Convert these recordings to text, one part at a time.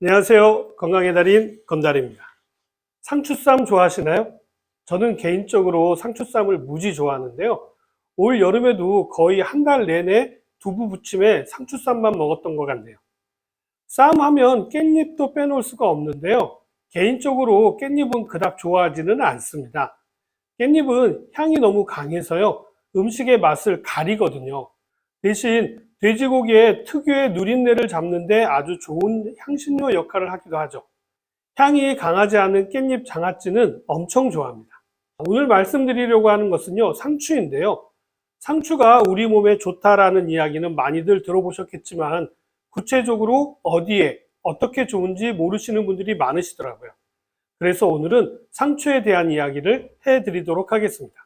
안녕하세요. 건강의 달인 건달입니다. 상추쌈 좋아하시나요? 저는 개인적으로 상추쌈을 무지 좋아하는데요. 올 여름에도 거의 한 달 내내 두부 부침에 상추쌈만 먹었던 것 같네요. 쌈 하면 깻잎도 빼놓을 수가 없는데요. 개인적으로 깻잎은 그닥 좋아하지는 않습니다. 깻잎은 향이 너무 강해서요. 음식의 맛을 가리거든요. 대신 돼지고기의 특유의 누린내를 잡는데 아주 좋은 향신료 역할을 하기도 하죠. 향이 강하지 않은 깻잎 장아찌는 엄청 좋아합니다. 오늘 말씀드리려고 하는 것은요, 상추인데요. 상추가 우리 몸에 좋다라는 이야기는 많이들 들어보셨겠지만 구체적으로 어디에 어떻게 좋은지 모르시는 분들이 많으시더라고요. 그래서 오늘은 상추에 대한 이야기를 해드리도록 하겠습니다.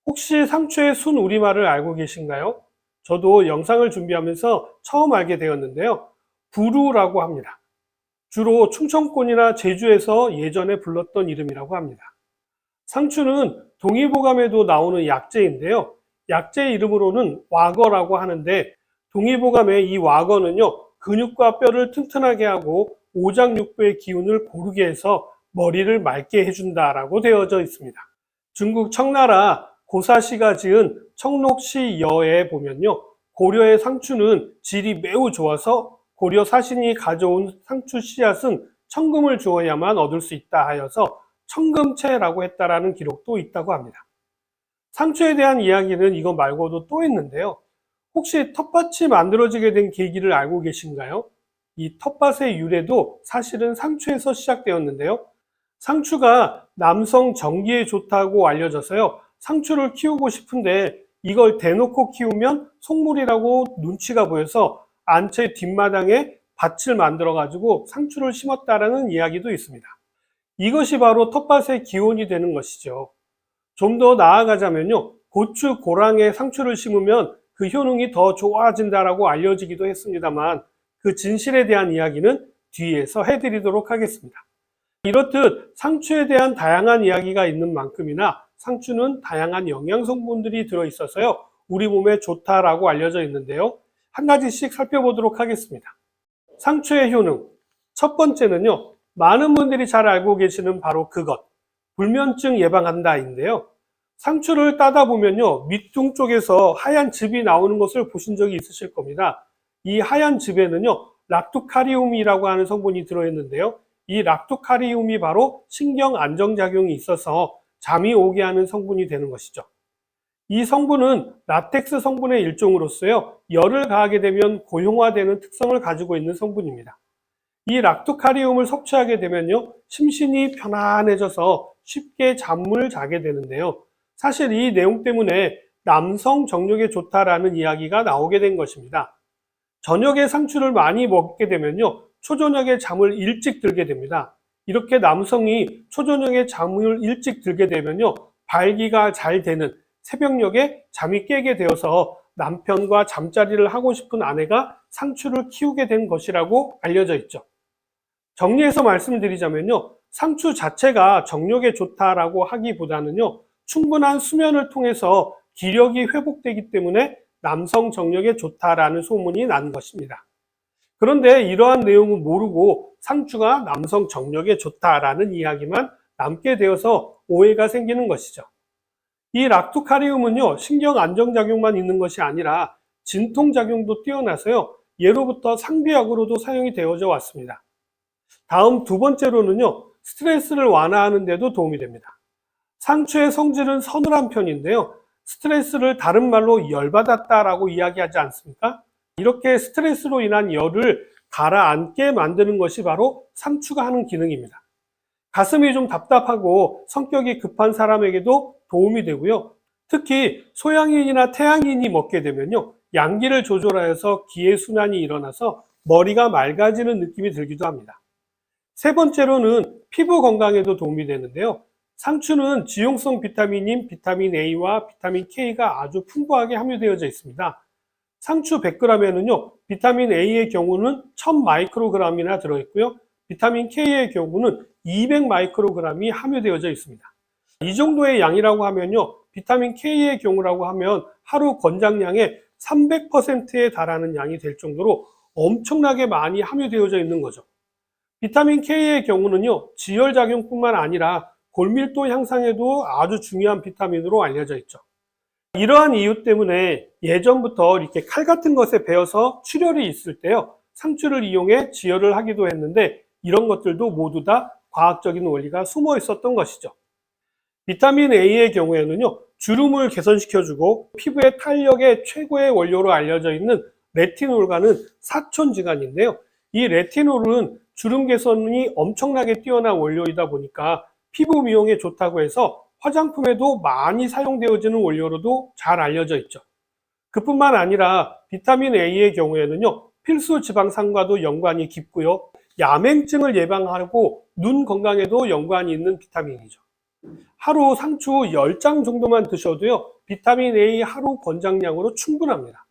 혹시 상추의 순 우리말을 알고 계신가요? 저도 영상을 준비하면서 처음 알게 되었는데요. 부루라고 합니다. 주로 충청권이나 제주에서 예전에 불렀던 이름이라고 합니다. 상추는 동의보감에도 나오는 약재인데요. 약재 이름으로는 와거라고 하는데 동의보감의 이 와거는요. 근육과 뼈를 튼튼하게 하고 오장육부의 기운을 고르게 해서 머리를 맑게 해준다라고 되어져 있습니다. 중국 청나라 고사시가 지은 청록시여에 보면요. 고려의 상추는 질이 매우 좋아서 고려 사신이 가져온 상추 씨앗은 청금을 주어야만 얻을 수 있다 하여서 청금채라고 했다라는 기록도 있다고 합니다. 상추에 대한 이야기는 이거 말고도 또 있는데요. 혹시 텃밭이 만들어지게 된 계기를 알고 계신가요? 이 텃밭의 유래도 사실은 상추에서 시작되었는데요. 상추가 남성 정기에 좋다고 알려져서요. 상추를 키우고 싶은데 이걸 대놓고 키우면 속물이라고 눈치가 보여서 안채 뒷마당에 밭을 만들어 가지고 상추를 심었다라는 이야기도 있습니다. 이것이 바로 텃밭의 기원이 되는 것이죠. 좀 더 나아가자면요. 고추 고랑에 상추를 심으면 그 효능이 더 좋아진다라고 알려지기도 했습니다만 그 진실에 대한 이야기는 뒤에서 해드리도록 하겠습니다. 이렇듯 상추에 대한 다양한 이야기가 있는 만큼이나 상추는 다양한 영양 성분들이 들어있어서요. 우리 몸에 좋다라고 알려져 있는데요. 한 가지씩 살펴보도록 하겠습니다. 상추의 효능. 첫 번째는요. 많은 분들이 잘 알고 계시는 바로 그것. 불면증 예방한다인데요. 상추를 따다 보면요. 밑둥 쪽에서 하얀 즙이 나오는 것을 보신 적이 있으실 겁니다. 이 하얀 즙에는요. 락토카리움이라고 하는 성분이 들어있는데요. 이 락토카리움이 바로 신경 안정작용이 있어서 잠이 오게 하는 성분이 되는 것이죠. 이 성분은 라텍스 성분의 일종으로서요. 열을 가하게 되면 고용화되는 특성을 가지고 있는 성분입니다. 이 락토카리움을 섭취하게 되면요. 심신이 편안해져서 쉽게 잠을 자게 되는데요. 사실 이 내용 때문에 남성 정력에 좋다라는 이야기가 나오게 된 것입니다. 저녁에 상추를 많이 먹게 되면요. 초저녁에 잠을 일찍 들게 됩니다. 이렇게 남성이 초저녁에 잠을 일찍 들게 되면요. 발기가 잘 되는 새벽녘에 잠이 깨게 되어서 남편과 잠자리를 하고 싶은 아내가 상추를 키우게 된 것이라고 알려져 있죠. 정리해서 말씀드리자면요. 상추 자체가 정력에 좋다라고 하기보다는요. 충분한 수면을 통해서 기력이 회복되기 때문에 남성 정력에 좋다라는 소문이 난 것입니다. 그런데 이러한 내용은 모르고 상추가 남성 정력에 좋다라는 이야기만 남게 되어서 오해가 생기는 것이죠. 이 락토카리움은요, 신경 안정작용만 있는 것이 아니라 진통작용도 뛰어나서요, 예로부터 상비약으로도 사용이 되어져 왔습니다. 다음 두 번째로는요, 스트레스를 완화하는 데도 도움이 됩니다. 상추의 성질은 서늘한 편인데요, 스트레스를 다른 말로 열받았다라고 이야기하지 않습니까? 이렇게 스트레스로 인한 열을 가라앉게 만드는 것이 바로 상추가 하는 기능입니다. 가슴이 좀 답답하고 성격이 급한 사람에게도 도움이 되고요. 특히 소양인이나 태양인이 먹게 되면요. 양기를 조절하여서 기의 순환이 일어나서 머리가 맑아지는 느낌이 들기도 합니다. 세 번째로는 피부 건강에도 도움이 되는데요. 상추는 지용성 비타민인 비타민 A와 비타민 K가 아주 풍부하게 함유되어져 있습니다. 상추 100g에는요, 비타민 A의 경우는 1000 마이크로그램이나 들어있고요. 비타민 K의 경우는 200 마이크로그램이 함유되어져 있습니다. 이 정도의 양이라고 하면요, 비타민 K의 경우라고 하면 하루 권장량의 300%에 달하는 양이 될 정도로 엄청나게 많이 함유되어져 있는 거죠. 비타민 K의 경우는요, 지혈작용뿐만 아니라 골밀도 향상에도 아주 중요한 비타민으로 알려져 있죠. 이러한 이유 때문에 예전부터 이렇게 칼 같은 것에 베어서 출혈이 있을 때요, 상추를 이용해 지혈을 하기도 했는데, 이런 것들도 모두 다 과학적인 원리가 숨어 있었던 것이죠. 비타민 A의 경우에는요, 주름을 개선시켜주고 피부의 탄력의 최고의 원료로 알려져 있는 레티놀과는 사촌지간인데요. 이 레티놀은 주름 개선이 엄청나게 뛰어난 원료이다 보니까 피부 미용에 좋다고 해서 화장품에도 많이 사용되어지는 원료로도 잘 알려져 있죠. 그뿐만 아니라 비타민 A의 경우에는요, 필수 지방산과도 연관이 깊고요, 야맹증을 예방하고 눈 건강에도 연관이 있는 비타민이죠. 하루 상추 10장 정도만 드셔도요, 비타민 A 하루 권장량으로 충분합니다.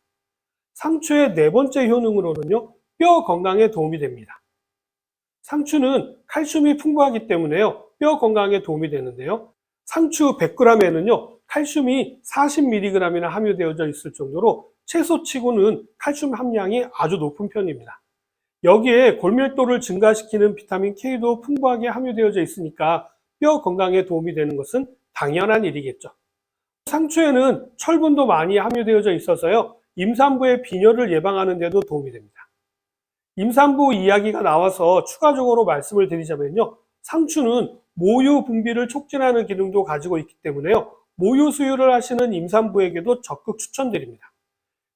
상추의 네 번째 효능으로는요, 뼈 건강에 도움이 됩니다. 상추는 칼슘이 풍부하기 때문에요, 뼈 건강에 도움이 되는데요. 상추 100g에는요, 칼슘이 40mg이나 함유되어져 있을 정도로 채소치고는 칼슘 함량이 아주 높은 편입니다. 여기에 골밀도를 증가시키는 비타민 K도 풍부하게 함유되어져 있으니까 뼈 건강에 도움이 되는 것은 당연한 일이겠죠. 상추에는 철분도 많이 함유되어져 있어서요, 임산부의 빈혈을 예방하는 데도 도움이 됩니다. 임산부 이야기가 나와서 추가적으로 말씀을 드리자면요, 상추는 모유 분비를 촉진하는 기능도 가지고 있기 때문에요, 모유 수유를 하시는 임산부에게도 적극 추천드립니다.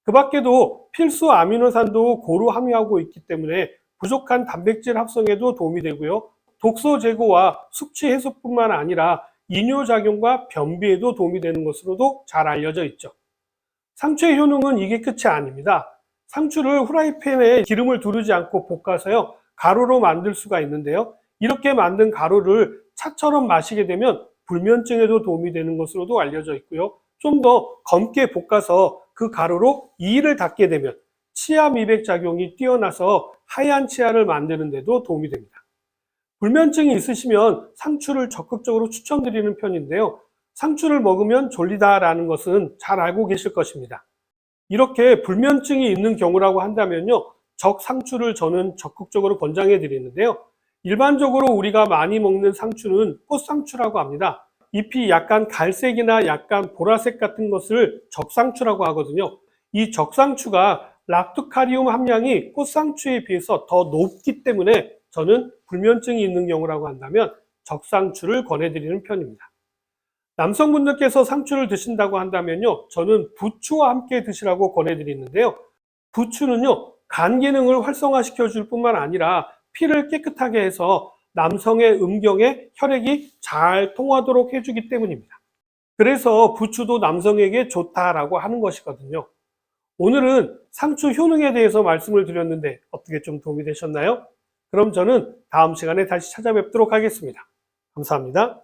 그 밖에도 필수 아미노산도 고루 함유하고 있기 때문에 부족한 단백질 합성에도 도움이 되고요, 독소 제거와 숙취 해소뿐만 아니라 이뇨작용과 변비에도 도움이 되는 것으로도 잘 알려져 있죠. 상추의 효능은 이게 끝이 아닙니다. 상추를 후라이팬에 기름을 두르지 않고 볶아서요, 가루로 만들 수가 있는데요, 이렇게 만든 가루를 차처럼 마시게 되면 불면증에도 도움이 되는 것으로도 알려져 있고요, 좀 더 검게 볶아서 그 가루로 이를 닦게 되면 치아 미백 작용이 뛰어나서 하얀 치아를 만드는 데도 도움이 됩니다. 불면증이 있으시면 상추를 적극적으로 추천드리는 편인데요, 상추를 먹으면 졸리다라는 것은 잘 알고 계실 것입니다. 이렇게 불면증이 있는 경우라고 한다면요, 적상추를 저는 적극적으로 권장해 드리는데요, 일반적으로 우리가 많이 먹는 상추는 꽃상추라고 합니다. 잎이 약간 갈색이나 약간 보라색 같은 것을 적상추라고 하거든요. 이 적상추가 락토카리움 함량이 꽃상추에 비해서 더 높기 때문에 저는 불면증이 있는 경우라고 한다면 적상추를 권해드리는 편입니다. 남성분들께서 상추를 드신다고 한다면요, 저는 부추와 함께 드시라고 권해드리는데요, 부추는요, 간 기능을 활성화시켜 줄 뿐만 아니라 피를 깨끗하게 해서 남성의 음경에 혈액이 잘 통하도록 해주기 때문입니다. 그래서 부추도 남성에게 좋다라고 하는 것이거든요. 오늘은 상추 효능에 대해서 말씀을 드렸는데 어떻게 좀 도움이 되셨나요? 그럼 저는 다음 시간에 다시 찾아뵙도록 하겠습니다. 감사합니다.